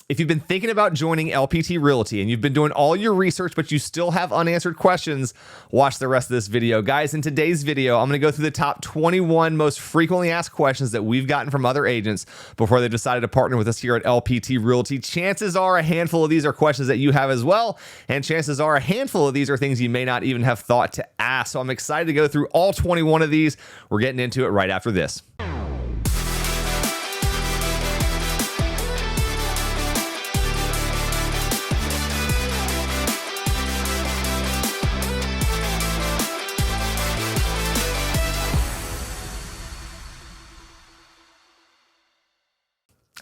If you've been thinking about joining LPT Realty and you've been doing all your research, but you still have unanswered questions, watch the rest of this video. Guys, in today's video, I'm going to go through the top 21 most frequently asked questions that we've gotten from other agents before they decided to partner with us here at LPT Realty. Chances are a handful of these are questions that you have as well, and chances are a handful of these are things you may not even have thought to ask. So I'm excited to go through all 21 of these. We're getting into it right after this.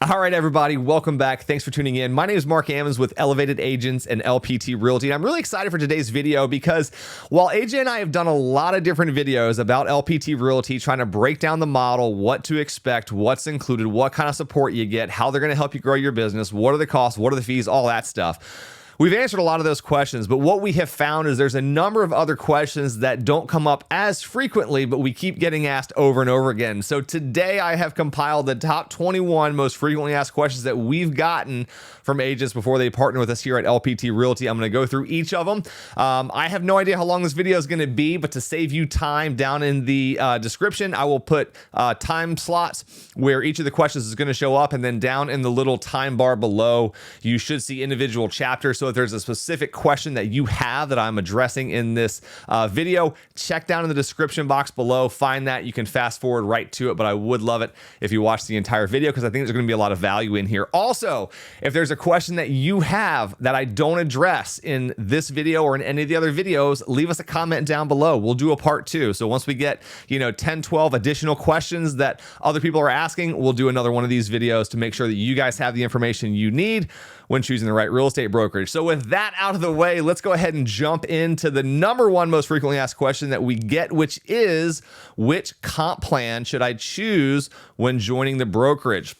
All right, everybody, welcome back. Thanks for tuning in. My name is Mark Ammons with Elevated Agents and LPT Realty. And I'm really excited for today's video because while AJ and I have done a lot of different videos about LPT Realty, trying to break down the model, what to expect, what's included, what kind of support you get, how they're going to help you grow your business, what are the costs, what are the fees, all that stuff. We've answered a lot of those questions, but what we have found is there's a number of other questions that don't come up as frequently, but we keep getting asked over and over again. So today I have compiled the top 21 most frequently asked questions that we've gotten from agents before they partner with us here at LPT Realty. I'm going to go through each of them. I have no idea how long this video is going to be, but to save you time, down in the description, I will put time slots where each of the questions is going to show up, and then down in the little time bar below, you should see individual chapters. So if there's a specific question that you have that I'm addressing in this video, check down in the description box below, find that. You can fast forward right to it, but I would love it if you watch the entire video because I think there's going to be a lot of value in here. Also, if there's a question that you have that I don't address in this video or in any of the other videos, leave us a comment down below. We'll do a part 2. So once we get, 10, 12 additional questions that other people are asking, we'll do another one of these videos to make sure that you guys have the information you need when choosing the right real estate brokerage. So with that out of the way, let's go ahead and jump into the number one most frequently asked question that we get, which is, which comp plan should I choose when joining the brokerage?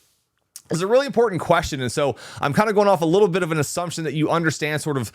It's a really important question, and so I'm kind of going off a little bit of an assumption that you understand sort of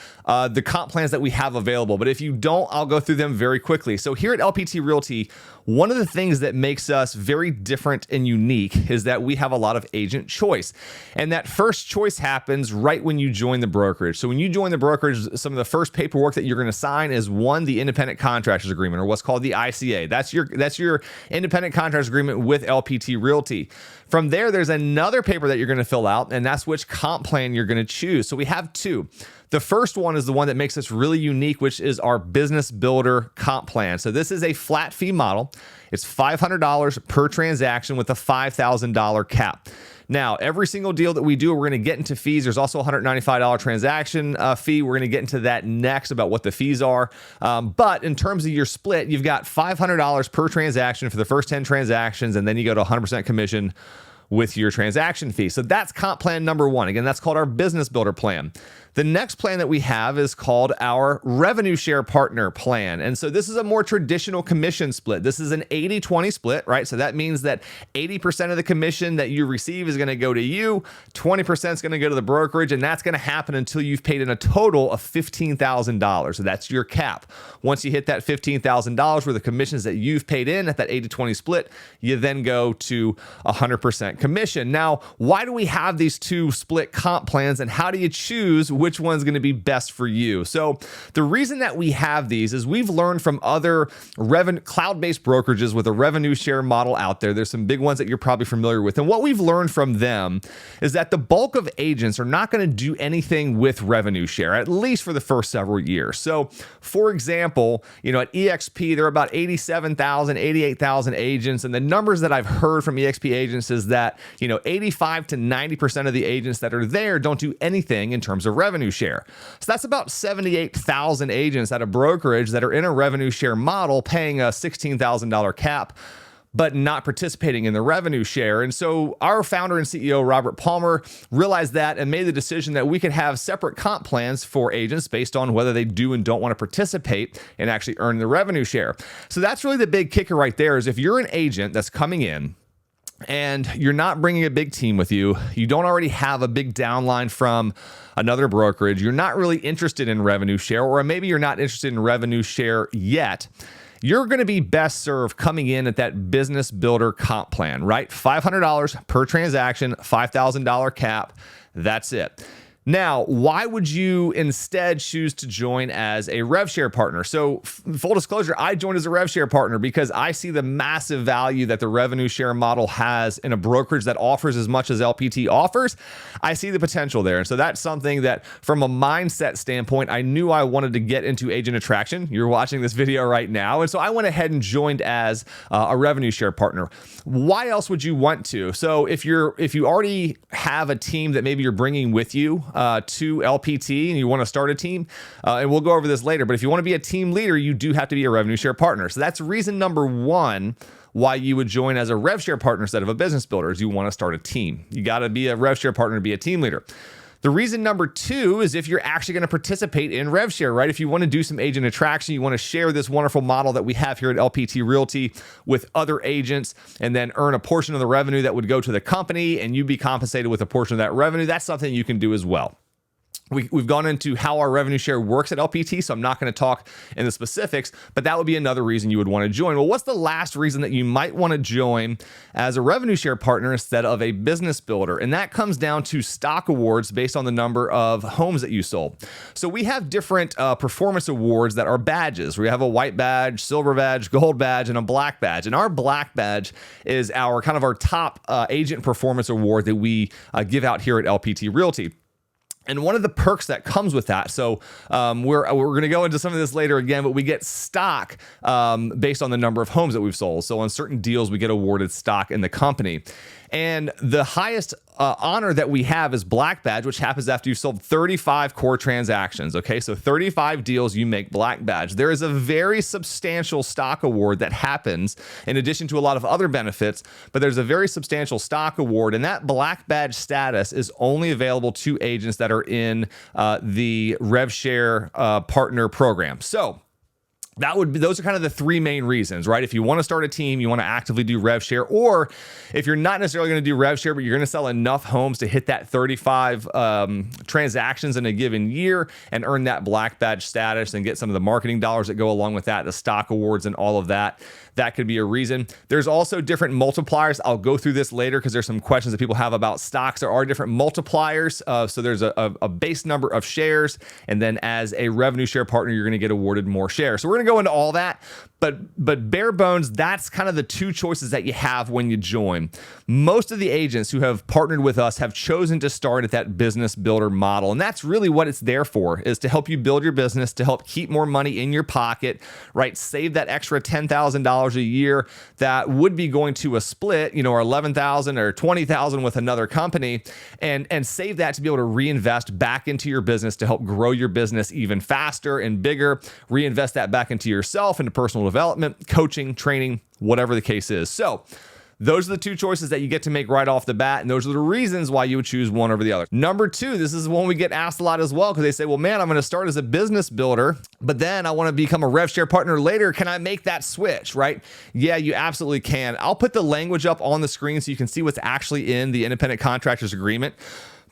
the comp plans that we have available, but if you don't, I'll go through them very quickly. So here at LPT Realty, one of the things that makes us very different and unique is that we have a lot of agent choice, and that first choice happens right when you join the brokerage. So when you join the brokerage, some of the first paperwork that you're going to sign is one, the independent contractors agreement, or what's called the ICA. That's your independent contractors agreement with LPT Realty. From there, there's another paper that you're going to fill out, and that's which comp plan you're going to choose. So we have two. The first one is the one that makes us really unique, which is our business builder comp plan. So this is a flat fee model. It's $500 per transaction with a $5,000 cap. Now, every single deal that we do, we're going to get into fees. There's also a $195 transaction fee. We're going to get into that next about what the fees are. But in terms of your split, you've got $500 per transaction for the first 10 transactions, and then you go to 100% commission with your transaction fee. So that's comp plan number one. Again, that's called our business builder plan. The next plan that we have is called our revenue share partner plan. And so this is a more traditional commission split. This is an 80-20 split, right? So that means that 80% of the commission that you receive is going to go to you, 20% is going to go to the brokerage, and that's going to happen until you've paid in a total of $15,000. So that's your cap. Once you hit that $15,000 where the commissions that you've paid in at that 80-20 split, you then go to 100% commission. Now, why do we have these two split comp plans, and how do you choose which one's going to be best for you? So the reason that we have these is we've learned from other cloud-based brokerages with a revenue share model out there. There's some big ones that you're probably familiar with. And what we've learned from them is that the bulk of agents are not going to do anything with revenue share, at least for the first several years. So for example, at EXP, there are about 87,000, 88,000 agents. And the numbers that I've heard from EXP agents is that, 85 to 90% of the agents that are there don't do anything in terms of revenue share. So that's about 78,000 agents at a brokerage that are in a revenue share model paying a $16,000 cap, but not participating in the revenue share. And so our founder and CEO, Robert Palmer, realized that and made the decision that we could have separate comp plans for agents based on whether they do and don't want to participate and actually earn the revenue share. So that's really the big kicker right there, is if you're an agent that's coming in and you're not bringing a big team with you, you don't already have a big downline from another brokerage, you're not really interested in revenue share, or maybe you're not interested in revenue share yet, you're going to be best served coming in at that business builder comp plan, right? $500 per transaction, $5,000 cap. That's it. Now, why would you instead choose to join as a Rev Share partner? So full disclosure, I joined as a Rev Share partner because I see the massive value that the revenue share model has in a brokerage that offers as much as LPT offers. I see the potential there. And so that's something that from a mindset standpoint, I knew I wanted to get into agent attraction. You're watching this video right now. And so I went ahead and joined as a revenue share partner. Why else would you want to? So if you already have a team that maybe you're bringing with you, to LPT and you want to start a team, and we'll go over this later, but if you want to be a team leader, you do have to be a revenue share partner. So that's reason number one why you would join as a rev share partner instead of a business builder is you want to start a team. You got to be a rev share partner to be a team leader. The reason number two is if you're actually going to participate in Rev Share, right? If you want to do some agent attraction, you want to share this wonderful model that we have here at LPT Realty with other agents and then earn a portion of the revenue that would go to the company and you be compensated with a portion of that revenue, that's something you can do as well. We've gone into how our revenue share works at LPT, so I'm not going to talk in the specifics, but that would be another reason you would want to join. Well, what's the last reason that you might want to join as a revenue share partner instead of a business builder? And that comes down to stock awards based on the number of homes that you sold. So we have different performance awards that are badges. We have a white badge, silver badge, gold badge, and a black badge. And our black badge is our kind of our top agent performance award that we give out here at LPT Realty. And one of the perks that comes with that, so we're going to go into some of this later again, but we get stock based on the number of homes that we've sold. So on certain deals, we get awarded stock in the company. And the highest honor that we have is black badge, which happens after you've sold 35 core transactions. Okay, so 35 deals, you make black badge. There is a very substantial stock award that happens in addition to a lot of other benefits, but there's a very substantial stock award, and that black badge status is only available to agents that are in the Rev Share partner program. So those are kind of the three main reasons, right? If you want to start a team, you want to actively do Rev Share, or if you're not necessarily going to do Rev Share, but you're going to sell enough homes to hit that 35 transactions in a given year and earn that black badge status and get some of the marketing dollars that go along with that, the stock awards and all of that. That could be a reason. There's also different multipliers. I'll go through this later because there's some questions that people have about stocks. There are different multipliers. So there's a base number of shares. And then as a revenue share partner, you're going to get awarded more shares. So we're going to go into all that. But bare bones, that's kind of the two choices that you have when you join. Most of the agents who have partnered with us have chosen to start at that business builder model. And that's really what it's there for, is to help you build your business, to help keep more money in your pocket, right? Save that extra $10,000 a year that would be going to a split, or $11,000 or $20,000 with another company, and save that to be able to reinvest back into your business to help grow your business even faster and bigger, reinvest that back into yourself, into personal development, coaching, training, whatever the case is. So those are the two choices that you get to make right off the bat, and those are the reasons why you would choose one over the other. Number two, this is one we get asked a lot as well, because they say, well, man, I'm going to start as a business builder, but then I want to become a Rev Share partner later. Can I make that switch, right? Yeah, you absolutely can. I'll put the language up on the screen so you can see what's actually in the independent contractors agreement.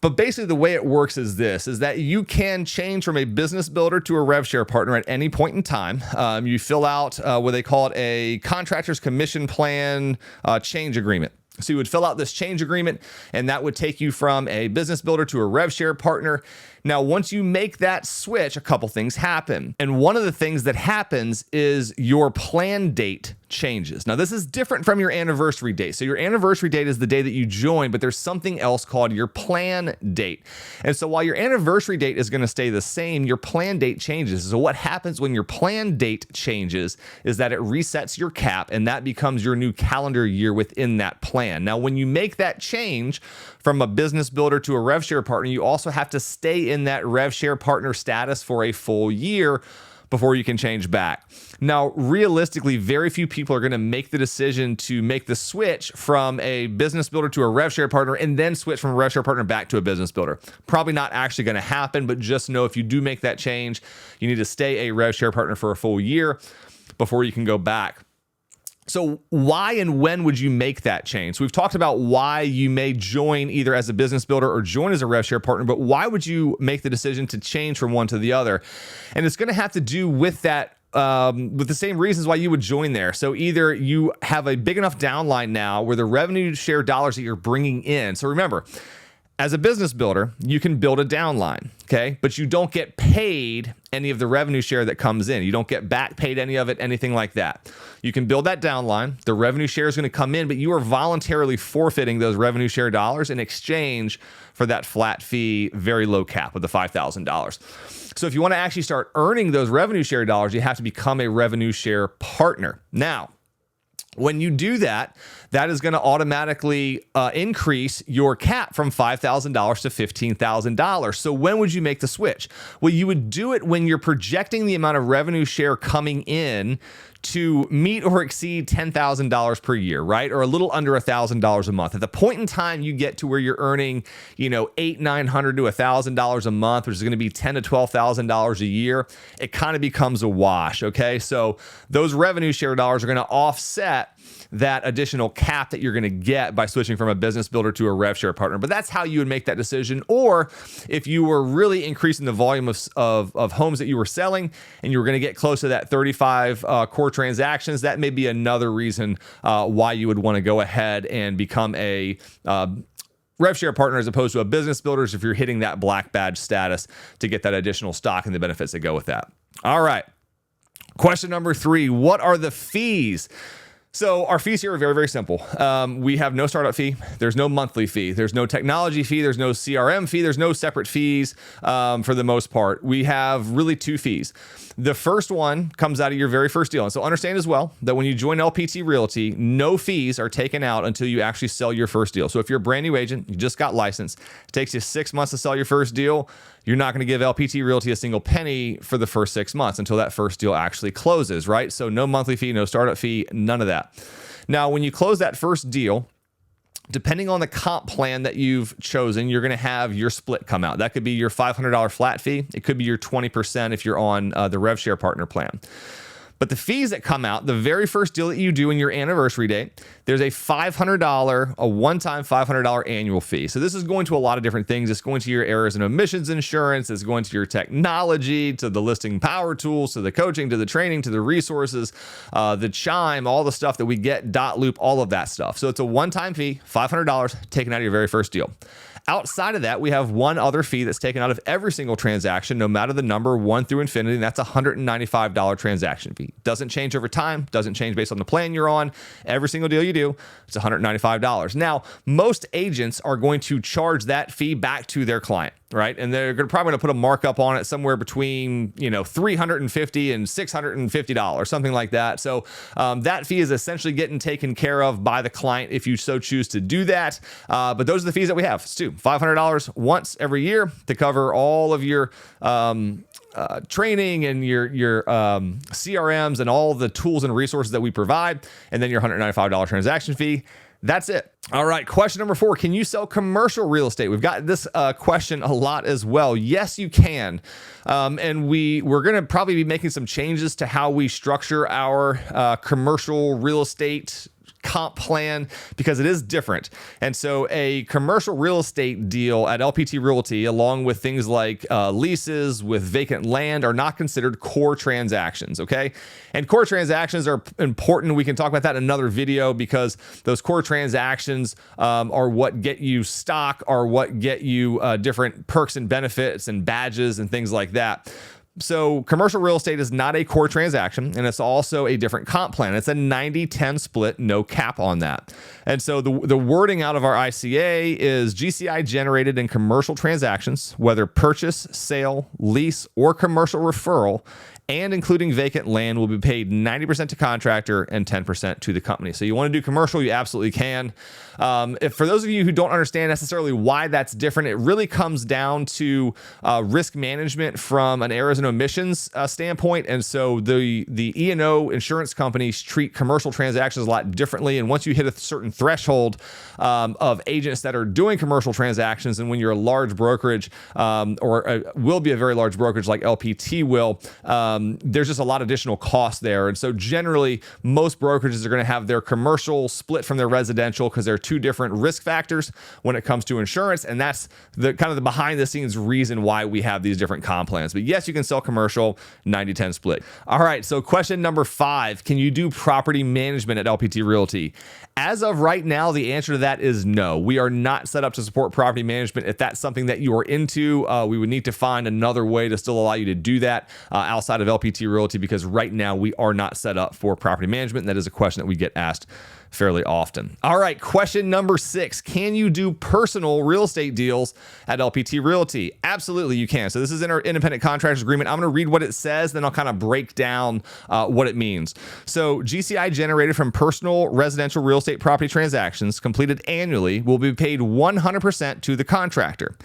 But basically the way it works is this, is that you can change from a business builder to a Rev Share partner at any point in time. You fill out what they call it a contractor's commission plan change agreement. So you would fill out this change agreement, and that would take you from a business builder to a Rev Share partner. Now, once you make that switch, a couple things happen. And one of the things that happens is your plan date changes. Now, this is different from your anniversary date. So your anniversary date is the day that you join, but there's something else called your plan date. And so while your anniversary date is going to stay the same, your plan date changes. So what happens when your plan date changes is that it resets your cap, and that becomes your new calendar year within that plan. Now, when you make that change from a business builder to a Rev Share partner, you also have to stay in that Rev Share partner status for a full year before you can change back. Now, realistically, very few people are going to make the decision to make the switch from a business builder to a Rev Share partner and then switch from a Rev Share partner back to a business builder. Probably not actually going to happen, but just know if you do make that change, you need to stay a Rev Share partner for a full year before you can go back. So why and when would you make that change? So we've talked about why you may join either as a business builder or join as a Rev Share partner, but why would you make the decision to change from one to the other? And it's going to have to do with that, with the same reasons why you would join there. So either you have a big enough downline now where the revenue share dollars that you're bringing in. So remember, as a business builder, you can build a downline, okay? But you don't get paid any of the revenue share that comes in. You don't get back paid any of it, anything like that. You can build that downline. The revenue share is going to come in, but you are voluntarily forfeiting those revenue share dollars in exchange for that flat fee, very low cap of the $5,000. So if you want to actually start earning those revenue share dollars, you have to become a revenue share partner. Now, when you do that, that is going to automatically increase your cap from $5,000 to $15,000. So when would you make the switch? Well, you would do it when you're projecting the amount of revenue share coming in to meet or exceed $10,000 per year, right? Or a little under $1,000 a month. At the point in time you get to where you're earning, $800, $900 to $1,000 a month, which is going to be $10,000 to $12,000 a year, it kind of becomes a wash. Okay, so those revenue share dollars are going to offset that additional cap that you're going to get by switching from a business builder to a rev share partner. But that's how you would make that decision. Or if you were really increasing the volume of homes that you were selling and you were going to get close to that 35 core transactions, that may be another reason why you would want to go ahead and become a rev share partner as opposed to a business builder, if you're hitting that black badge status to get that additional stock and the benefits that go with that. All right. Question number 3, what are the fees? So our fees here are very, very simple. We have no startup fee. There's no monthly fee. There's no technology fee. There's no CRM fee. There's no separate fees for the most part. We have really 2 fees. The first one comes out of your very first deal. And so understand as well that when you join LPT Realty, no fees are taken out until you actually sell your first deal. So if you're a brand new agent, you just got licensed, it takes you 6 months to sell your first deal, you're not going to give LPT Realty a single penny for the first 6 months until that first deal actually closes, right? So no monthly fee, no startup fee, none of that. Now, when you close that first deal, depending on the comp plan that you've chosen, you're going to have your split come out. That could be your $500 flat fee. It could be your 20% if you're on the Rev Share partner plan. But the fees that come out, the very first deal that you do in your anniversary date, there's a $500, a one-time $500 annual fee. So this is going to a lot of different things. It's going to your errors and omissions insurance. It's going to your technology, to the listing power tools, to the coaching, to the training, to the resources, the chime, all the stuff that we get, dot loop, all of that stuff. So it's a one-time fee, $500 taken out of your very first deal. Outside of that, we have one other fee that's taken out of every single transaction, no matter the number, 1 through infinity, and that's a $195 transaction fee. Doesn't change over time, doesn't change based on the plan you're on. Every single deal you do, it's $195. Now, most agents are going to charge that fee back to their client, right? And they're probably going to put a markup on it somewhere between, $350 and $650, something like that. So that fee is essentially getting taken care of by the client if you so choose to do that. But those are the fees that we have. Stu, $500 once every year to cover all of your training and your CRMs and all the tools and resources that we provide, and then your $195 transaction fee. That's it. All right. Question number 4. Can you sell commercial real estate? We've got this question a lot as well. Yes, you can. And we're going to probably be making some changes to how we structure our commercial real estate comp plan because it is different. And so a commercial real estate deal at LPT Realty, along with things like leases with vacant land, are not considered core transactions. Okay. And core transactions are important. We can talk about that in another video because those core transactions are what get you stock, are what get you different perks and benefits and badges and things like that. So commercial real estate is not a core transaction, and it's also a different comp plan. It's a 90-10 split, no cap on that. And so the wording out of our ICA is GCI generated in commercial transactions, whether purchase, sale, lease, or commercial referral, and including vacant land, will be paid 90% to contractor and 10% to the company. So you want to do commercial, you absolutely can. If for those of you who don't understand necessarily why that's different, it really comes down to risk management from an errors and omissions standpoint. And so the E&O insurance companies treat commercial transactions a lot differently. And once you hit a certain threshold of agents that are doing commercial transactions, and when you're a large brokerage will be a very large brokerage like LPT will, there's just a lot of additional costs there. And so generally, most brokerages are going to have their commercial split from their residential because they're 2 different risk factors when it comes to insurance. And that's the kind of the behind the scenes reason why we have these different comp plans. But yes, you can sell commercial, 90-10 split. All right, so question number 5, can you do property management at LPT Realty? As of right now, the answer to that is no. We are not set up to support property management. If that's something that you are into, we would need to find another way to still allow you to do that outside of LPT Realty, because right now we are not set up for property management. And that is a question that we get asked fairly often. All right, question number 6. Can you do personal real estate deals at LPT Realty? Absolutely, you can. So this is in our independent contractors agreement. I'm going to read what it says, then I'll kind of break down what it means. So GCI generated from personal residential real estate property transactions completed annually will be paid 100% to the contractor.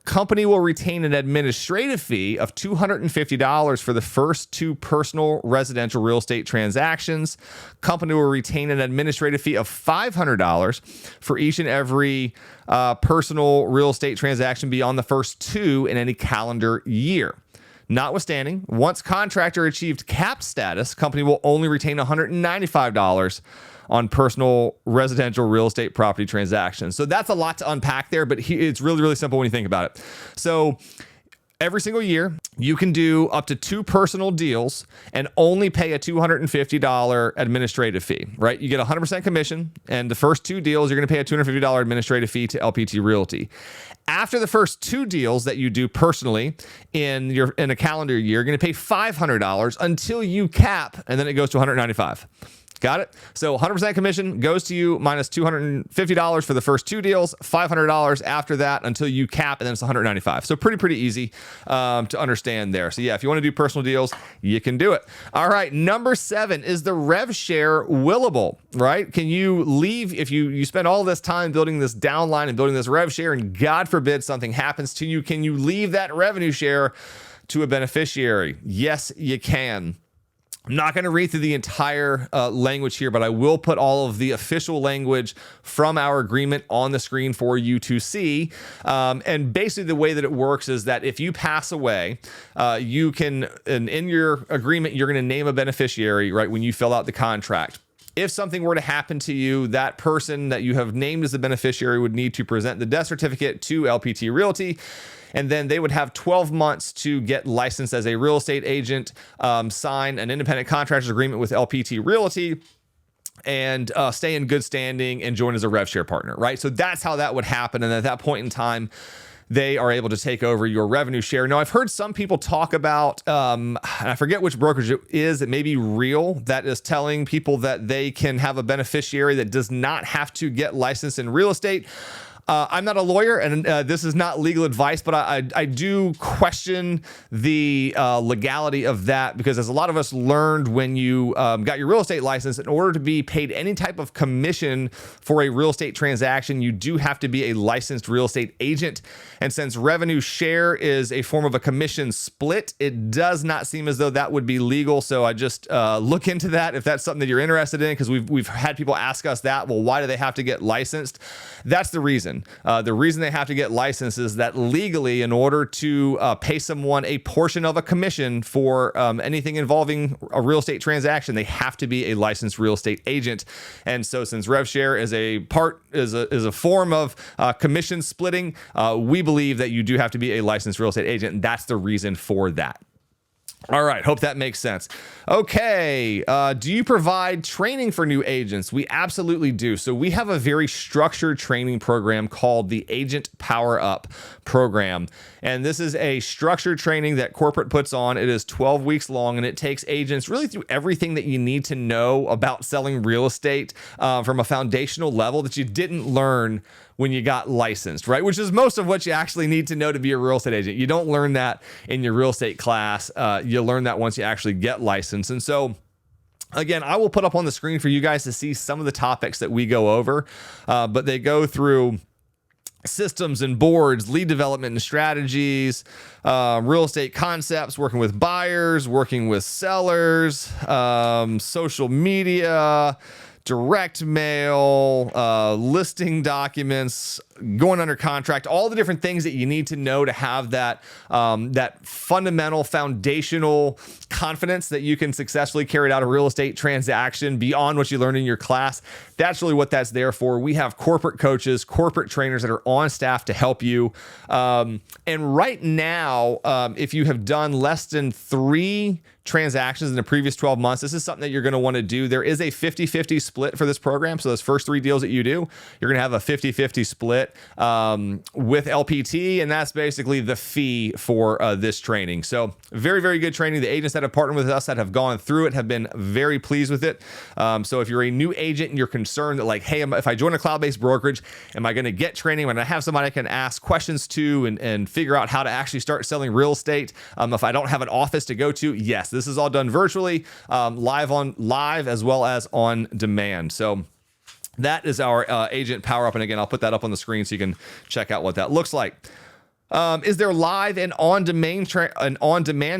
Company will retain an administrative fee of $250 for the first 2 personal residential real estate transactions. Company will retain an administrative fee of $500 for each and every personal real estate transaction beyond the first 2 in any calendar year. Notwithstanding, once contractor achieved cap status, company will only retain $195 on personal residential real estate property transactions. So that's a lot to unpack there, but it's really, really simple when you think about it. So every single year, you can do up to 2 personal deals and only pay a $250 administrative fee, right? You get 100% commission, and the first 2 deals, you're going to pay a $250 administrative fee to LPT Realty. After the first 2 deals that you do personally in a calendar year, you're going to pay $500 until you cap, and then it goes to $195. Got it? So 100% commission goes to you minus $250 for the first 2 deals, $500 after that until you cap, and then it's $195. So pretty easy to understand there. So yeah, if you want to do personal deals, you can do it. All right, number 7 is the Rev Share willable, right? Can you leave if you spend all this time building this downline and building this Rev Share, and God forbid something happens to you, can you leave that revenue share to a beneficiary? Yes, you can. I'm not going to read through the entire language here, but I will put all of the official language from our agreement on the screen for you to see. And basically the way that it works is that if you pass away, you can, and in your agreement, you're going to name a beneficiary, right, when you fill out the contract. If something were to happen to you, that person that you have named as the beneficiary would need to present the death certificate to LPT Realty, and then they would have 12 months to get licensed as a real estate agent, sign an independent contractors agreement with LPT Realty, and stay in good standing and join as a Rev Share partner, right? So that's how that would happen. And at that point in time, they are able to take over your revenue share. Now, I've heard some people talk about, and I forget which brokerage it is, it may be Real, that is telling people that they can have a beneficiary that does not have to get licensed in real estate. I'm not a lawyer, and this is not legal advice, but I do question the legality of that, because as a lot of us learned when you got your real estate license, in order to be paid any type of commission for a real estate transaction, you do have to be a licensed real estate agent. And since revenue share is a form of a commission split, it does not seem as though that would be legal. So I just look into that if that's something that you're interested in, because we've had people ask us that. Well, why do they have to get licensed? That's the reason. The reason they have to get licensed is that legally, in order to pay someone a portion of a commission for anything involving a real estate transaction, they have to be a licensed real estate agent. And so, since Rev Share is a form of commission splitting, we believe that you do have to be a licensed real estate agent, and that's the reason for that. All right, hope that makes sense. Okay, do you provide training for new agents? We absolutely do. So we have a very structured training program called the Agent Power Up program. And this is a structured training that corporate puts on. It is 12 weeks long, and it takes agents really through everything that you need to know about selling real estate from a foundational level that you didn't learn when you got licensed, right? Which is most of what you actually need to know to be a real estate agent. You don't learn that in your real estate class. You learn that once you actually get licensed. And so, again, I will put up on the screen for you guys to see some of the topics that we go over, but they go through systems and boards, lead development and strategies, real estate concepts, working with buyers, working with sellers, social media, direct mail, listing documents, going under contract, all the different things that you need to know to have that that fundamental foundational confidence that you can successfully carry out a real estate transaction beyond what you learned in your class. That's really what that's there for. We have corporate coaches, corporate trainers that are on staff to help you. And right now, if you have done less than 3 transactions in the previous 12 months, this is something that you're going to want to do. There is a 50-50 split for this program. So those first 3 deals that you do, you're going to have a 50-50 split with LPT, and that's basically the fee for this training. So very, very good training. The agents that have partnered with us that have gone through it have been very pleased with it. So if you're a new agent and you're concerned that like, hey, if I join a cloud-based brokerage, am I going to get training? When I have somebody I can ask questions to and figure out how to actually start selling real estate. If I don't have an office to go to, yes, this is all done virtually, live as well as on demand. So that is our agent power up. And again, I'll put that up on the screen so you can check out what that looks like. Is there live and on-demand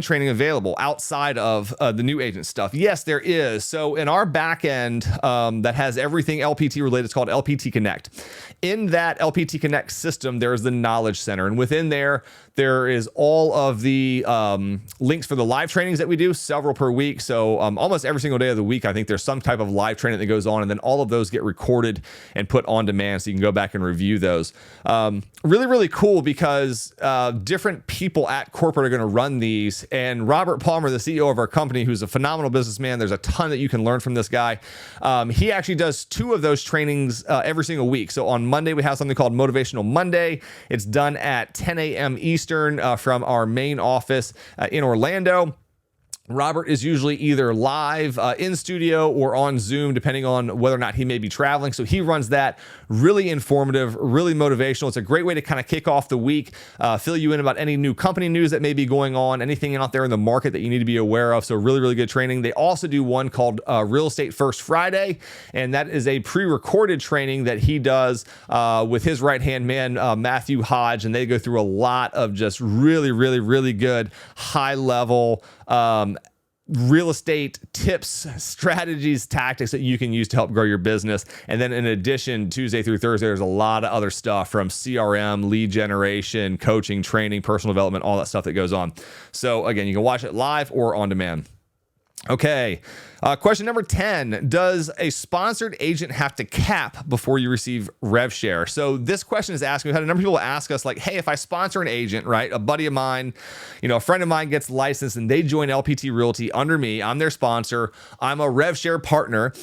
training available outside of the new agent stuff? Yes, there is. So in our back end that has everything LPT related, it's called LPT Connect. In that LPT Connect system, there is the Knowledge Center. And within there is all of the links for the live trainings that we do, several per week. So almost every single day of the week, I think there's some type of live training that goes on. And then all of those get recorded and put on demand so you can go back and review those. Really, really cool because different people at corporate are going to run these. And Robert Palmer, the CEO of our company, who's a phenomenal businessman, there's a ton that you can learn from this guy. He actually does 2 of those trainings every single week. So on Monday, we have something called Motivational Monday. It's done at 10 a.m. Eastern from our main office in Orlando. Robert is usually either live in studio or on Zoom, depending on whether or not he may be traveling. So he runs that. Really informative, really motivational. It's a great way to kind of kick off the week, fill you in about any new company news that may be going on, anything out there in the market that you need to be aware of. So really, really good training. They also do one called Real Estate First Friday, and that is a pre-recorded training that he does with his right-hand man, Matthew Hodge, and they go through a lot of just really, really, really good high-level real estate tips, strategies, tactics that you can use to help grow your business. And then in addition, Tuesday through Thursday, there's a lot of other stuff from CRM, lead generation, coaching, training, personal development, all that stuff that goes on. So again, you can watch it live or on demand. Okay. Question number 10, does a sponsored agent have to cap before you receive Rev Share? So this question is asking, we've had a number of people ask us like, hey, if I sponsor an agent, right, a buddy of mine, a friend of mine gets licensed and they join LPT Realty under me, I'm their sponsor, I'm a Rev Share partner.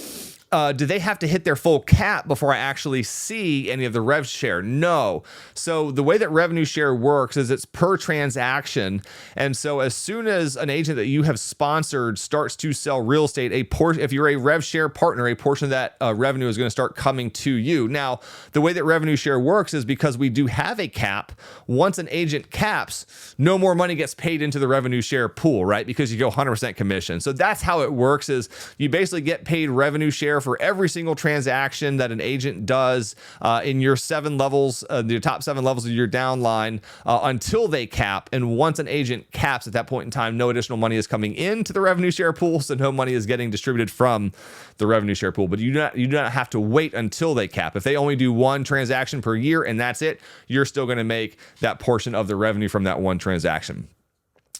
Do they have to hit their full cap before I actually see any of the rev share? No. So the way that revenue share works is it's per transaction. And so as soon as an agent that you have sponsored starts to sell real estate, if you're a rev share partner, a portion of that revenue is going to start coming to you. Now, the way that revenue share works is because we do have a cap. Once an agent caps, no more money gets paid into the revenue share pool, right? Because you go 100% commission. So that's how it works, is you basically get paid revenue share for every single transaction that an agent does in your 7 levels, the top 7 levels of your downline until they cap. And once an agent caps, at that point in time, no additional money is coming into the revenue share pool, so no money is getting distributed from the revenue share pool. But you do not have to wait until they cap. If they only do 1 transaction per year and that's it, you're still going to make that portion of the revenue from that 1 transaction.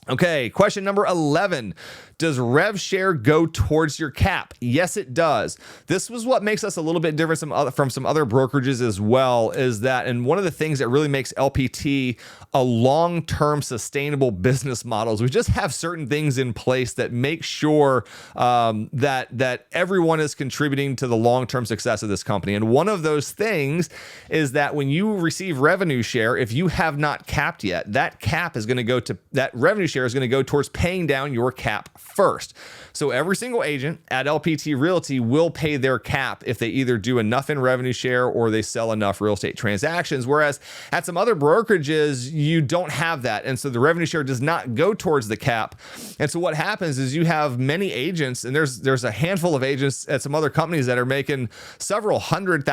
Okay, question number 11. Does Rev Share go towards your cap? Yes, it does. This was what makes us a little bit different from some other brokerages as well, is that, and one of the things that really makes LPT a long-term sustainable business model is we just have certain things in place that make sure that everyone is contributing to the long-term success of this company. And one of those things is that when you receive revenue share, if you have not capped yet, that revenue share is going to go towards paying down your cap first. So every single agent at LPT Realty will pay their cap if they either do enough in revenue share or they sell enough real estate transactions. Whereas at some other brokerages, you don't have that. And so the revenue share does not go towards the cap. And so what happens is you have many agents, and there's a handful of agents at some other companies that are making hundreds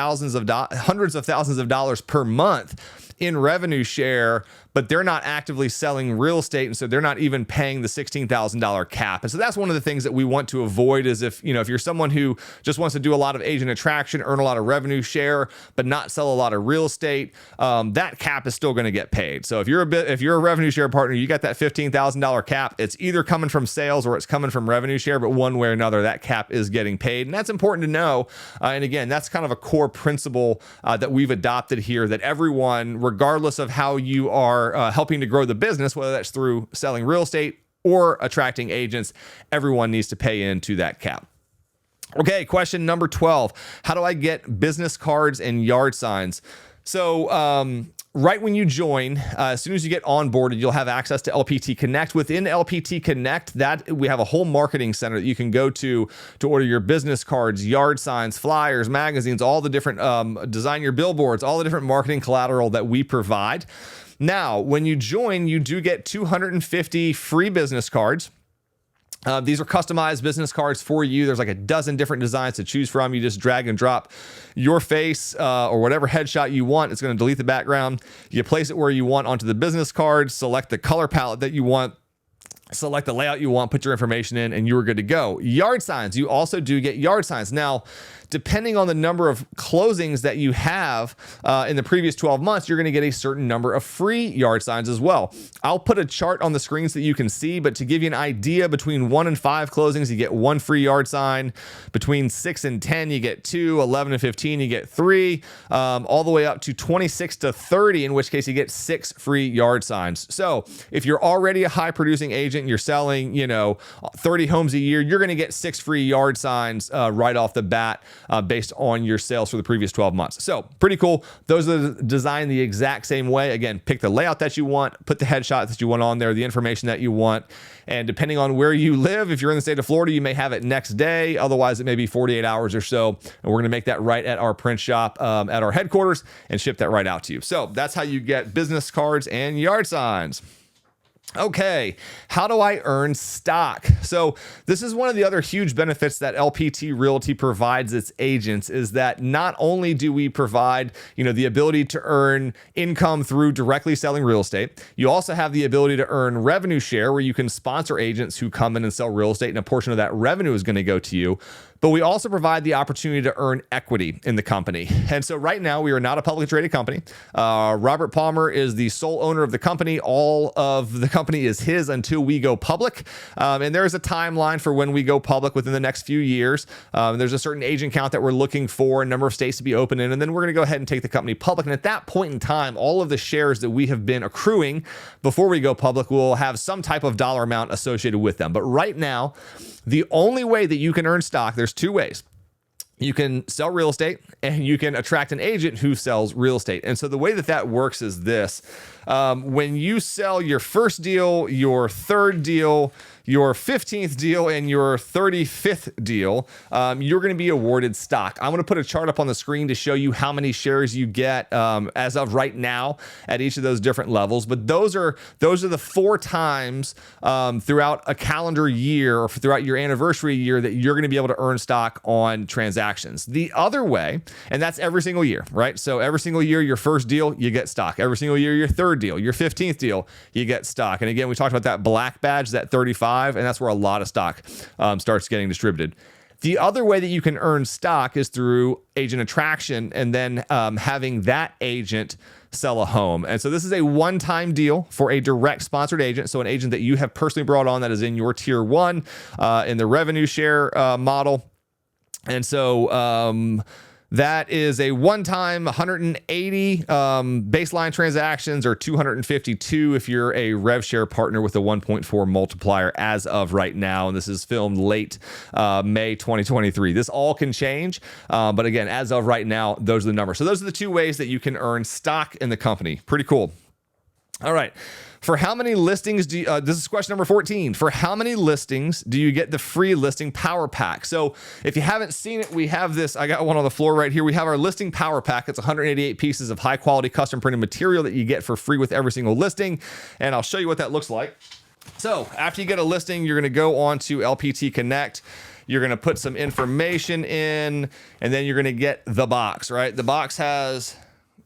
of thousands of dollars per month in revenue share, but they're not actively selling real estate, and so they're not even paying the $16,000 cap. And so that's one of the things that we want to avoid is if you're someone who just wants to do a lot of agent attraction, earn a lot of revenue share, but not sell a lot of real estate, that cap is still going to get paid. So if you're a revenue share partner, you got that $15,000 cap. It's either coming from sales or it's coming from revenue share, but one way or another, that cap is getting paid, and that's important to know. And again, that's kind of a core principle that we've adopted here, that everyone, regardless of how you are helping to grow the business, whether that's through selling real estate or attracting agents, everyone needs to pay into that cap. Okay, question number 12. How do I get business cards and yard signs? So right when you join, as soon as you get onboarded, you'll have access to LPT Connect. Within LPT Connect, that we have a whole marketing center that you can go to order your business cards, yard signs, flyers, magazines, all the different design your billboards, all the different marketing collateral that we provide. Now, when you join, you do get 250 free business cards. These are customized business cards for you. There's like a dozen different designs to choose from. You just drag and drop your face or whatever headshot you want. It's going to delete the background. You place it where you want onto the business card, select the color palette that you want, select the layout you want, put your information in, and you're good to go. Yard signs. You also do get yard signs. Now, depending on the number of closings that you have in the previous 12 months, you're going to get a certain number of free yard signs as well. I'll put a chart on the screen so that you can see, but to give you an idea, between 1 and 5 closings, you get 1 free yard sign. Between 6 and 10, you get 2. 11 and 15, you get 3. All the way up to 26 to 30, in which case you get 6 free yard signs. So if you're already a high producing agent, you're selling 30 homes a year, you're going to get 6 free yard signs right off the bat. Based on your sales for the previous 12 months. So pretty cool. Those are designed the exact same way. Again, pick the layout that you want, put the headshot that you want on there, the information that you want. And depending on where you live, if you're in the state of Florida, you may have it next day. Otherwise, it may be 48 hours or so. And we're going to make that right at our print shop at our headquarters and ship that right out to you. So that's how you get business cards and yard signs. Okay, how do I earn stock? So this is one of the other huge benefits that LPT Realty provides its agents, is that not only do we provide, the ability to earn income through directly selling real estate, you also have the ability to earn revenue share, where you can sponsor agents who come in and sell real estate, and a portion of that revenue is going to go to you. But we also provide the opportunity to earn equity in the company. And so right now, we are not a publicly traded company. Robert Palmer is the sole owner of the company. All of the company is his until we go public. And there's a timeline for when we go public within the next few years. There's a certain agent count that we're looking for, a number of states to be open in, and then we're going to go ahead and take the company public. And at that point in time, all of the shares that we have been accruing before we go public will have some type of dollar amount associated with them. But right now, the only way that you can earn stock, there's 2 ways. You can sell real estate, and you can attract an agent who sells real estate. And so the way that works is this. When you sell your first deal, your third deal, your 15th deal, and your 35th deal, you're going to be awarded stock. I'm going to put a chart up on the screen to show you how many shares you get as of right now at each of those different levels. But those are the 4 times throughout a calendar year or throughout your anniversary year that you're going to be able to earn stock on transactions. The other way, and that's every single year, right? So every single year, your first deal, you get stock. Every single year, your third deal, your 15th deal, you get stock. And again, we talked about that black badge, that 35, and that's where a lot of stock starts getting distributed. The other way that you can earn stock is through agent attraction, and then having that agent sell a home. And so this is a one-time deal for a direct sponsored agent. So an agent that you have personally brought on that is in your tier 1 in the revenue share model. And so that is a one-time 180 baseline transactions, or 252 if you're a Rev Share partner with a 1.4 multiplier as of right now. And this is filmed late May 2023. This all can change. But again, as of right now, those are the numbers. So those are the 2 ways that you can earn stock in the company. Pretty cool. All right. For how many listings do you, this is question number 14. For how many listings do you get the free listing power pack? So if you haven't seen it, we have this. I got one on the floor right here. We have our listing power pack. It's 188 pieces of high quality custom printed material that you get for free with every single listing. And I'll show you what that looks like. So after you get a listing, you're going to go on to LPT Connect. You're going to put some information in, and then you're going to get the box, right? The box has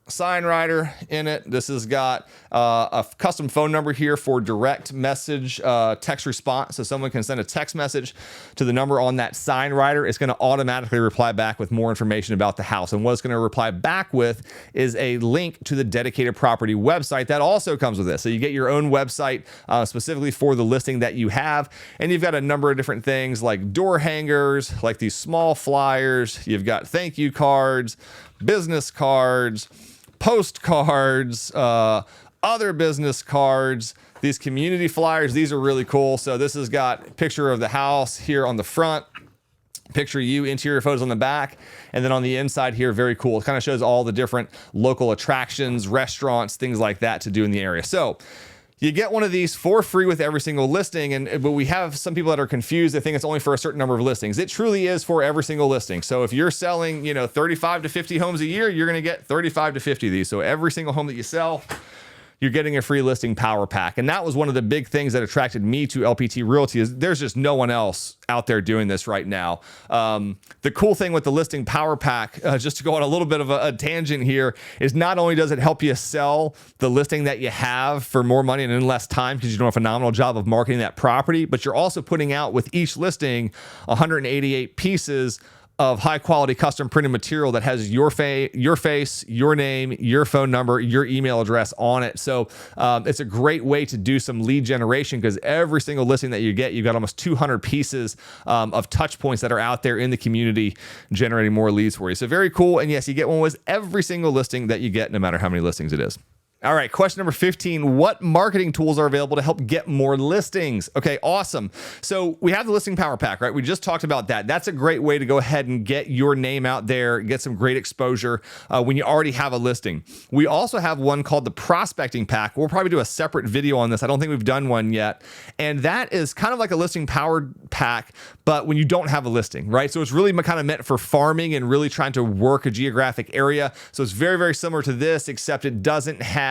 sign writer in it. This has got a custom phone number here for direct message text response. So someone can send a text message to the number on that sign writer. It's going to automatically reply back with more information about the house. And what it's going to reply back with is a link to the dedicated property website that also comes with this. So you get your own website specifically for the listing that you have. And you've got a number of different things like door hangers, like these small flyers. You've got thank you cards, business cards, postcards, other business cards, these community flyers. These are really cool. So this has got a picture of the house here on the front, picture you, interior photos on the back, and then on the inside here, very cool. It kind of shows all the different local attractions, restaurants, things like that to do in the area. So you get one of these for free with every single listing, but we have some people that are confused. They think it's only for a certain number of listings. It truly is for every single listing. So if you're selling, 35 to 50 homes a year, you're going to get 35 to 50 of these. So every single home that you sell, you're getting a free listing power pack. And that was one of the big things that attracted me to LPT Realty is there's just no one else out there doing this right now. The cool thing with the listing power pack, just to go on a little bit of a tangent here, is not only does it help you sell the listing that you have for more money and in less time because you're doing a phenomenal job of marketing that property, but you're also putting out with each listing 188 pieces of high quality custom printed material that has your face, your name, your phone number, your email address on it. So it's a great way to do some lead generation because every single listing that you get, you've got almost 200 pieces of touch points that are out there in the community generating more leads for you. So very cool. And yes, you get one with every single listing that you get, no matter how many listings it is. All right, question number 15. What marketing tools are available to help get more listings? Okay, awesome. So we have the listing power pack, right? We just talked about that. That's a great way to go ahead and get your name out there, get some great exposure when you already have a listing. We also have one called the prospecting pack. We'll probably do a separate video on this. I don't think we've done one yet. And that is kind of like a listing power pack, but when you don't have a listing, right? So it's really kind of meant for farming and really trying to work a geographic area. So it's very, very similar to this, except it doesn't have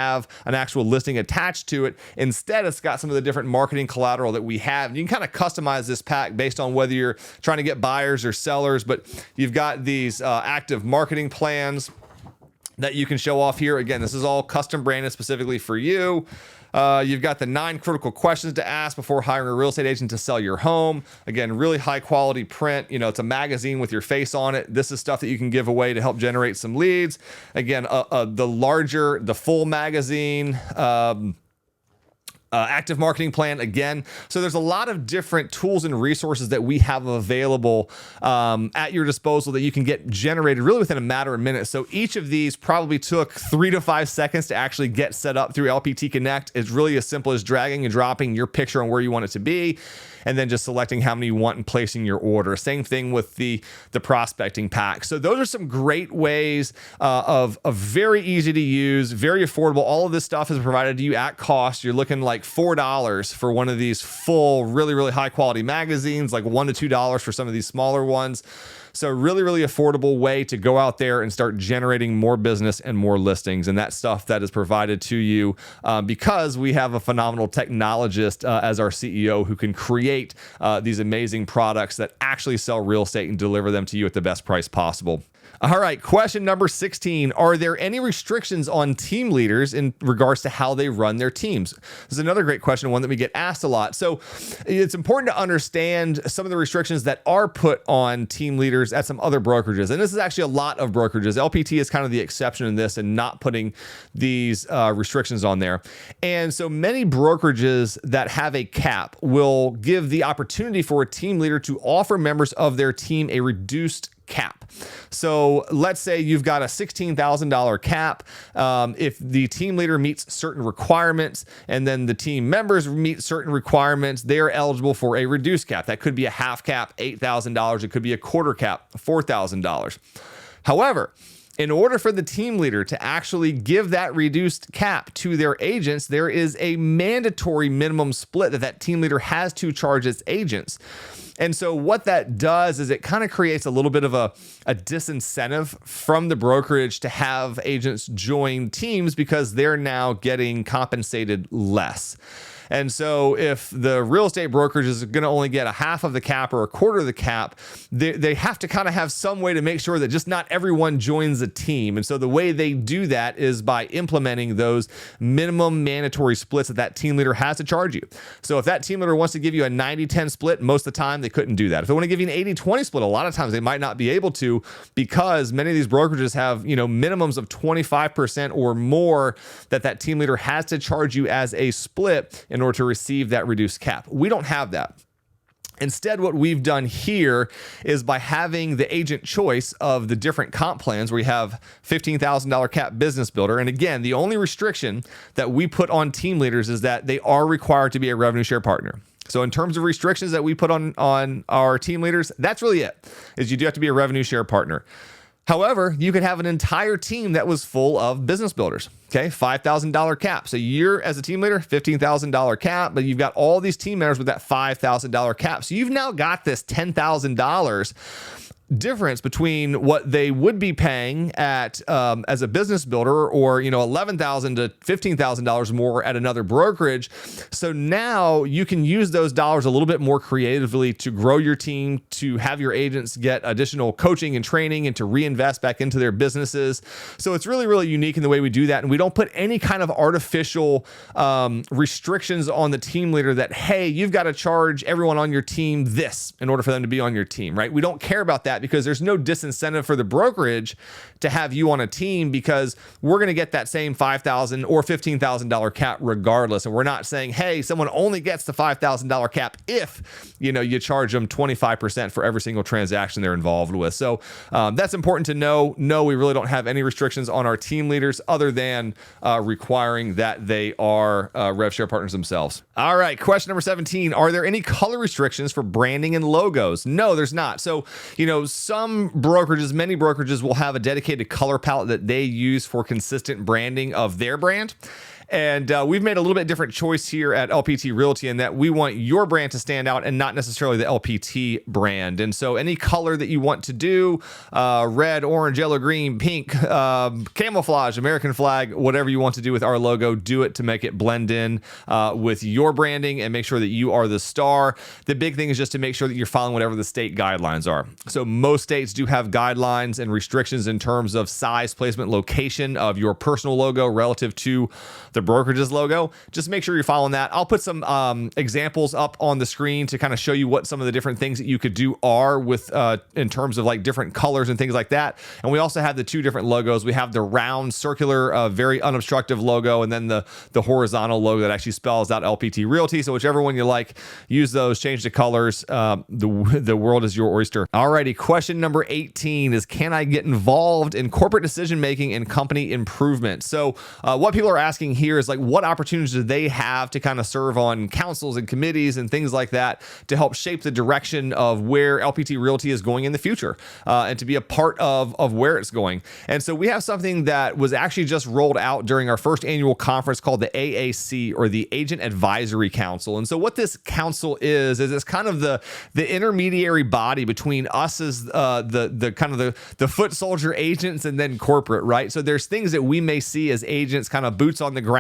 an actual listing attached to it. Instead, it's got some of the different marketing collateral that we have. You can kind of customize this pack based on whether you're trying to get buyers or sellers, but you've got these active marketing plans that you can show off here. Again, this is all custom branded specifically for you. You've got the 9 critical questions to ask before hiring a real estate agent to sell your home. Again, really high quality print. It's a magazine with your face on it. This is stuff that you can give away to help generate some leads. Again, the full magazine, active marketing plan again. So there's a lot of different tools and resources that we have available at your disposal that you can get generated really within a matter of minutes. So each of these probably took 3 to 5 seconds to actually get set up through LPT Connect. It's really as simple as dragging and dropping your picture on where you want it to be, and then just selecting how many you want and placing your order. Same thing with the prospecting pack. So those are some great ways of very easy to use, very affordable. All of this stuff is provided to you at cost. You're looking like $4 for one of these full, really, really high quality magazines, like $1 to $2 for some of these smaller ones. So really, really affordable way to go out there and start generating more business and more listings. And that stuff that is provided to you because we have a phenomenal technologist as our CEO who can create these amazing products that actually sell real estate and deliver them to you at the best price possible. All right, question number 16. Are there any restrictions on team leaders in regards to how they run their teams? This is another great question, one that we get asked a lot. So it's important to understand some of the restrictions that are put on team leaders at some other brokerages. And this is actually a lot of brokerages. LPT is kind of the exception in this and not putting these restrictions on there. And so many brokerages that have a cap will give the opportunity for a team leader to offer members of their team a reduced cap. So let's say you've got a $16,000 cap. If the team leader meets certain requirements and then the team members meet certain requirements, they are eligible for a reduced cap. That could be a half cap, $8,000. It could be a quarter cap, $4,000. However, in order for the team leader to actually give that reduced cap to their agents, there is a mandatory minimum split that team leader has to charge its agents. And so what that does is it kind of creates a little bit of a disincentive from the brokerage to have agents join teams because they're now getting compensated less. And so if the real estate brokerage is going to only get a half of the cap or a quarter of the cap, they have to kind of have some way to make sure that just not everyone joins a team. And so the way they do that is by implementing those minimum mandatory splits that team leader has to charge you. So if that team leader wants to give you a 90-10 split, most of the time they couldn't do that. If they want to give you an 80-20 split, a lot of times they might not be able to, because many of these brokerages have, minimums of 25% or more that team leader has to charge you as a split in order to receive that reduced cap. We don't have that. Instead, what we've done here is by having the agent choice of the different comp plans, where you have $15,000 cap business builder. And again, the only restriction that we put on team leaders is that they are required to be a revenue share partner. So in terms of restrictions that we put on our team leaders, that's really it, is you do have to be a revenue share partner. However, you could have an entire team that was full of business builders. Okay, $5,000 cap. So you're, as a team leader, $15,000 cap, but you've got all these team members with that $5,000 cap. So you've now got this $10,000 difference between what they would be paying at as a business builder, or $11,000 to $15,000 more at another brokerage. So now you can use those dollars a little bit more creatively to grow your team, to have your agents get additional coaching and training, and to reinvest back into their businesses. So it's really, really unique in the way we do that, and we don't put any kind of artificial restrictions on the team leader that, hey, you've got to charge everyone on your team this in order for them to be on your team, right? We don't care about that, because there's no disincentive for the brokerage to have you on a team, because we're going to get that same $5,000 or $15,000 cap regardless. And we're not saying, hey, someone only gets the $5,000 cap if you charge them 25% for every single transaction they're involved with. So that's important to know. No, we really don't have any restrictions on our team leaders other than requiring that they are rev share partners themselves. All right, question number 17. Are there any color restrictions for branding and logos? No, there's not. So, some brokerages, many brokerages will have a dedicated color palette that they use for consistent branding of their brand. And we've made a little bit different choice here at LPT Realty, in that we want your brand to stand out and not necessarily the LPT brand. And so any color that you want to do, red, orange, yellow, green, pink, camouflage, American flag, whatever you want to do with our logo, do it to make it blend in with your branding and make sure that you are the star. The big thing is just to make sure that you're following whatever the state guidelines are. So most states do have guidelines and restrictions in terms of size, placement, location of your personal logo relative to the brokerage's logo. Just make sure you're following that. I'll put some examples up on the screen to kind of show you what some of the different things that you could do are with in terms of like different colors and things like that. And we also have the two different logos. We have the round, circular, very unobstructive logo, and then the horizontal logo that actually spells out LPT Realty. So whichever one you like, use those, change the colors. The world is your oyster. Alrighty, question number 18 is, can I get involved in corporate decision making and company improvement? So what people are asking here is, like, what opportunities do they have to kind of serve on councils and committees and things like that to help shape the direction of where LPT Realty is going in the future, and to be a part of where it's going. And so we have something that was actually just rolled out during our first annual conference called the AAC, or the Agent Advisory Council. And so what this council is it's kind of the intermediary body between us as the kind of the foot soldier agents and then corporate, right? So there's things that we may see as agents, kind of boots on the ground,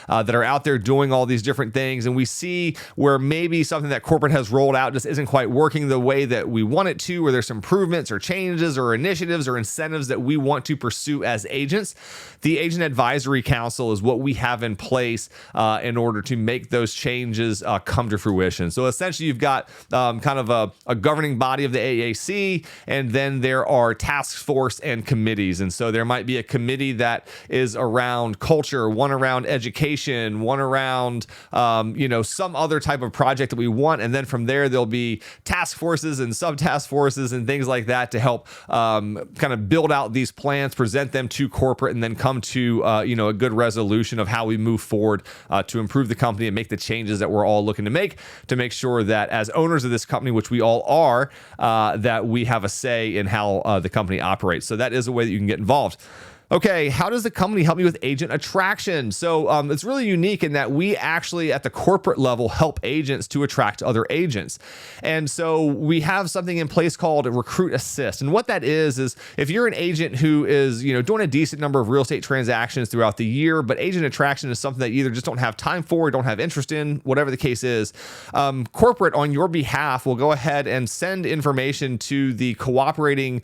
that are out there doing all these different things. And we see where maybe something that corporate has rolled out just isn't quite working the way that we want it to, or there's some improvements or changes or initiatives or incentives that we want to pursue as agents. The Agent Advisory Council is what we have in place in order to make those changes come to fruition. So essentially, you've got kind of a governing body of the AAC, and then there are task force and committees. And so there might be a committee that is around culture, one around education, one around some other type of project that we want. And then from there, there'll be task forces and sub-task forces and things like that to help kind of build out these plans, present them to corporate, and then come to a good resolution of how we move forward to improve the company and make the changes that we're all looking to make sure that as owners of this company, which we all are, that we have a say in how the company operates. So that is a way that you can get involved. Okay, how does the company help me with agent attraction? So it's really unique in that we actually at the corporate level help agents to attract other agents. And so we have something in place called Recruit Assist. And what that is if you're an agent who is, doing a decent number of real estate transactions throughout the year, but agent attraction is something that you either just don't have time for, or don't have interest in, whatever the case is, corporate on your behalf will go ahead and send information to the cooperating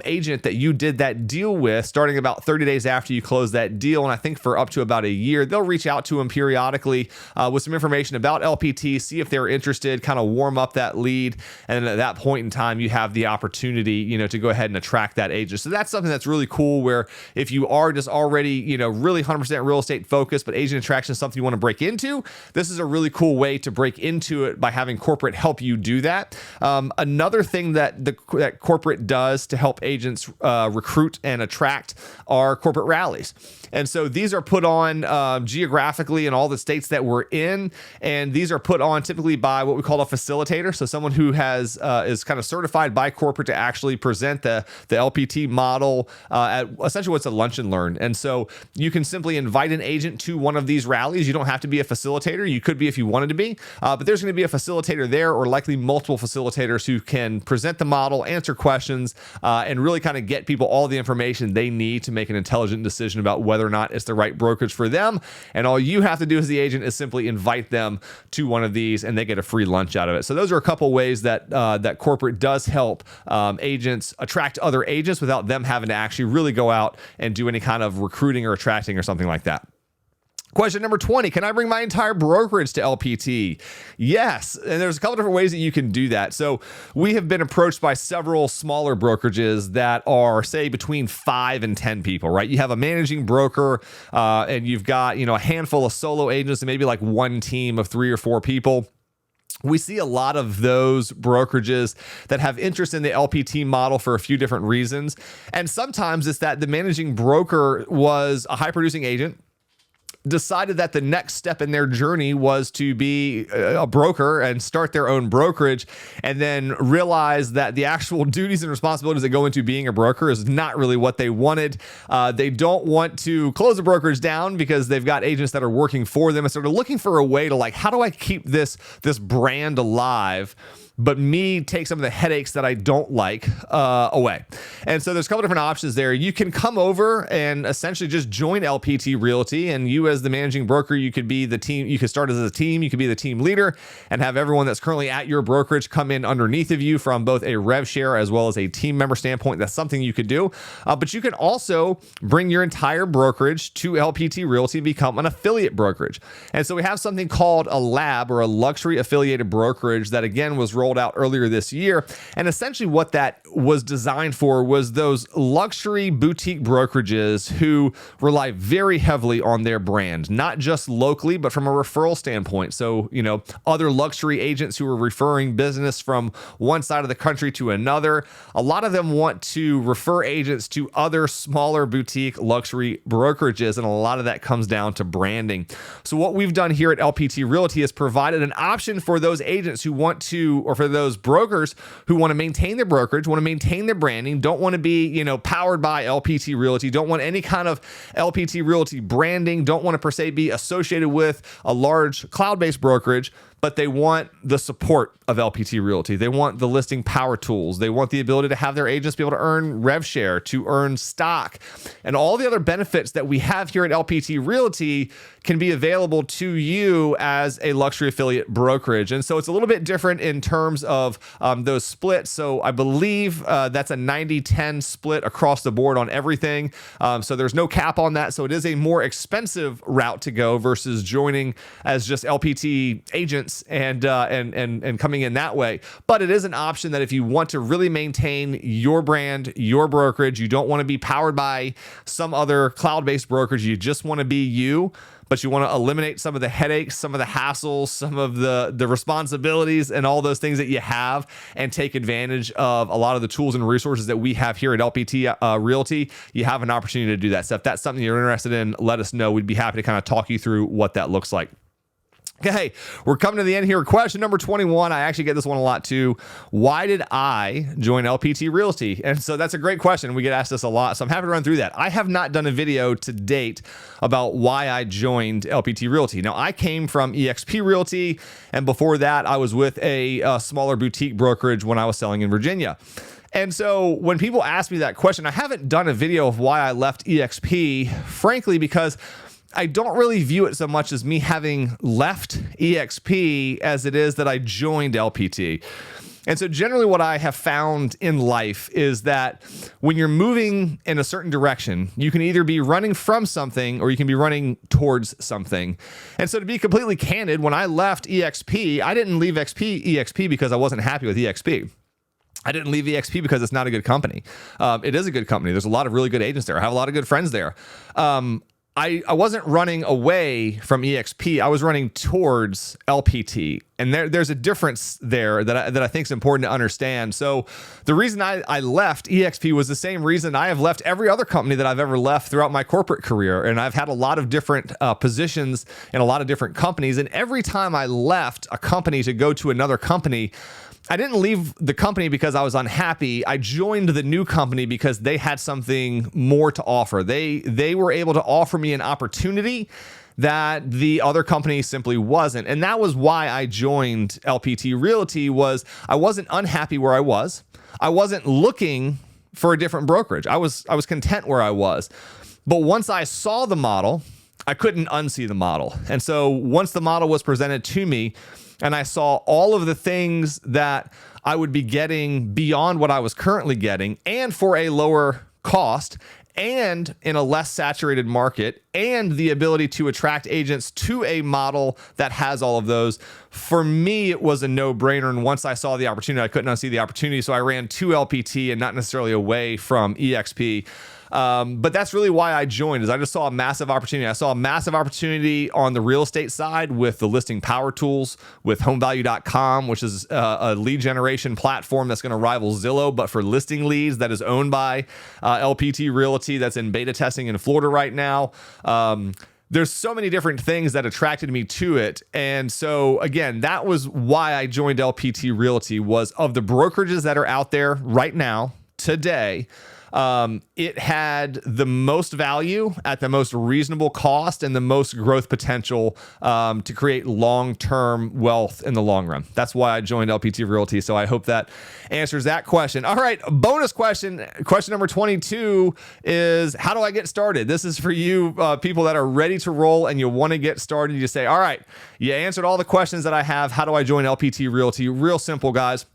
agent that you did that deal with starting about 30 days after you close that deal. And I think for up to about a year, they'll reach out to them periodically with some information about LPT, see if they're interested, kind of warm up that lead. And then at that point in time, you have the opportunity, to go ahead and attract that agent. So that's something that's really cool where if you are just already, really 100% real estate focused, but agent attraction is something you want to break into, this is a really cool way to break into it by having corporate help you do that. Another thing that corporate does to help agents recruit and attract are corporate rallies. And so these are put on geographically in all the states that we're in. And these are put on typically by what we call a facilitator. So someone who is kind of certified by corporate to actually present the LPT model at essentially what's a lunch and learn. And so you can simply invite an agent to one of these rallies. You don't have to be a facilitator. You could be if you wanted to be, but there's going to be a facilitator there, or likely multiple facilitators who can present the model, answer questions, and really kind of get people all the information they need to make an intelligent decision about whether or not it's the right brokerage for them. And all you have to do as the agent is simply invite them to one of these, and they get a free lunch out of it. So those are a couple ways that that corporate does help agents attract other agents without them having to actually really go out and do any kind of recruiting or attracting or something like that. Question number 20, can I bring my entire brokerage to LPT? Yes, and there's a couple different ways that you can do that. So we have been approached by several smaller brokerages that are, say, between 5 and 10 people, right? You have a managing broker and you've got, a handful of solo agents and maybe like one team of 3 or 4 people. We see a lot of those brokerages that have interest in the LPT model for a few different reasons. And sometimes it's that the managing broker was a high producing agent, decided that the next step in their journey was to be a broker and start their own brokerage, and then realized that the actual duties and responsibilities that go into being a broker is not really what they wanted. They don't want to close the brokerage down because they've got agents that are working for them, and so they're looking for a way to how do I keep this brand alive, but me take some of the headaches that I don't like away. And so there's a couple different options there. You can come over and essentially just join LPT Realty, and you as the managing broker, you could be the team. You could start as a team. You could be the team leader and have everyone that's currently at your brokerage come in underneath of you from both a Rev Share as well as a team member standpoint. That's something you could do. But you can also bring your entire brokerage to LPT Realty and become an affiliate brokerage. And so we have something called a lab, or a luxury affiliated brokerage, that again was rolled out earlier this year. And essentially what that was designed for was those luxury boutique brokerages who rely very heavily on their brand, not just locally, but from a referral standpoint. So, other luxury agents who are referring business from one side of the country to another, a lot of them want to refer agents to other smaller boutique luxury brokerages. And a lot of that comes down to branding. So what we've done here at LPT Realty is provided an option for those agents who want to, or for those brokers who want to maintain their brokerage, want to maintain their branding, don't want to be, powered by LPT Realty, don't want any kind of LPT Realty branding, don't want to per se be associated with a large cloud-based brokerage, but they want the support of LPT Realty. They want the listing power tools. They want the ability to have their agents be able to earn Rev Share, to earn stock, and all the other benefits that we have here at LPT Realty can be available to you as a luxury affiliate brokerage. And so it's a little bit different in terms of those splits. So I believe that's a 90-10 split across the board on everything. So there's no cap on that. So it is a more expensive route to go versus joining as just LPT agents and coming in that way. But it is an option that if you want to really maintain your brand, your brokerage, you don't want to be powered by some other cloud-based brokerage, you just want to be you, but you want to eliminate some of the headaches, some of the hassles, some of the responsibilities and all those things that you have, and take advantage of a lot of the tools and resources that we have here at LPT Realty, you have an opportunity to do that. So if that's something you're interested in, let us know. We'd be happy to kind of talk you through what that looks like. Okay, we're coming to the end here. Question number 21. I actually get this one a lot too. Why did I join LPT Realty? And so that's a great question. We get asked this a lot. So I'm happy to run through that. I have not done a video to date about why I joined LPT Realty. Now, I came from eXp Realty, and before that, I was with a smaller boutique brokerage when I was selling in Virginia. And so when people ask me that question, I haven't done a video of why I left eXp, frankly, because I don't really view it so much as me having left eXp as it is that I joined LPT. And so generally what I have found in life is that when you're moving in a certain direction, you can either be running from something or you can be running towards something. And so to be completely candid, when I left eXp, I didn't leave eXp because I wasn't happy with eXp. I didn't leave eXp because it's not a good company. It is a good company. There's a lot of really good agents there. I have a lot of good friends there. I wasn't running away from eXp. I was running towards LPT. And there's a difference there that I think is important to understand. So the reason I left eXp was the same reason I have left every other company that I've ever left throughout my corporate career. And I've had a lot of different positions in a lot of different companies. And every time I left a company to go to another company, I didn't leave the company because I was unhappy. I joined the new company because they had something more to offer. They were able to offer me an opportunity that the other company simply wasn't. And that was why I joined LPT Realty. Was I wasn't unhappy where I was. I wasn't looking for a different brokerage. I was content where I was. But once I saw the model, I couldn't unsee the model. And so once the model was presented to me, and I saw all of the things that I would be getting beyond what I was currently getting, and for a lower cost, and in a less saturated market, and the ability to attract agents to a model that has all of those. For me, it was a no-brainer. And once I saw the opportunity, I couldn't unsee the opportunity. So I ran to LPT and not necessarily away from eXp. But that's really why I joined, is I just saw a massive opportunity. I saw a massive opportunity on the real estate side with the listing power tools, with homevalue.com, which is a lead generation platform that's going to rival Zillow, but for listing leads, that is owned by LPT Realty, that's in beta testing in Florida right now. There's so many different things that attracted me to it. And so again, that was why I joined LPT Realty, was of the brokerages that are out there right now, today, it had the most value at the most reasonable cost and the most growth potential to create long-term wealth in the long run. That's why I joined LPT Realty. So I hope that answers that question. All right, bonus question. Question number 22 is, how do I get started? This is for you people that are ready to roll and you want to get started. You say, all right, you answered all the questions that I have. How do I join LPT Realty? Real simple, guys.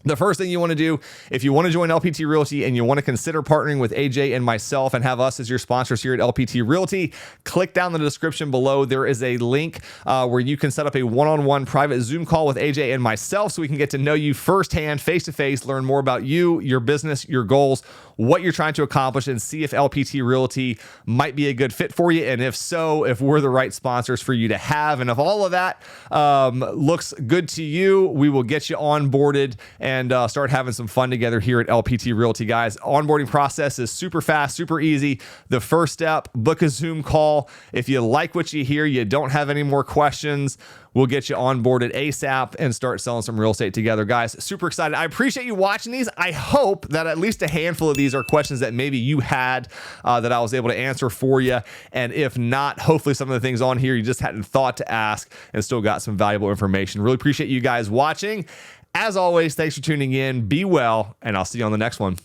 The first thing you want to do, if you want to join LPT Realty and you want to consider partnering with AJ and myself and have us as your sponsors here at LPT Realty, click down the description below. There is a link where you can set up a one-on-one private Zoom call with AJ and myself so we can get to know you firsthand, face-to-face, learn more about you, your business, your goals, what you're trying to accomplish, and see if LPT Realty might be a good fit for you. And if so, if we're the right sponsors for you to have. And if all of that looks good to you, we will get you onboarded and start having some fun together here at LPT Realty, guys. Onboarding process is super fast, super easy. The first step, book a Zoom call. If you like what you hear, you don't have any more questions, we'll get you onboarded ASAP and start selling some real estate together, guys. Super excited. I appreciate you watching these. I hope that at least a handful of these are questions that maybe you had that I was able to answer for you. And if not, hopefully some of the things on here you just hadn't thought to ask and still got some valuable information. Really appreciate you guys watching. As always, thanks for tuning in. Be well, and I'll see you on the next one.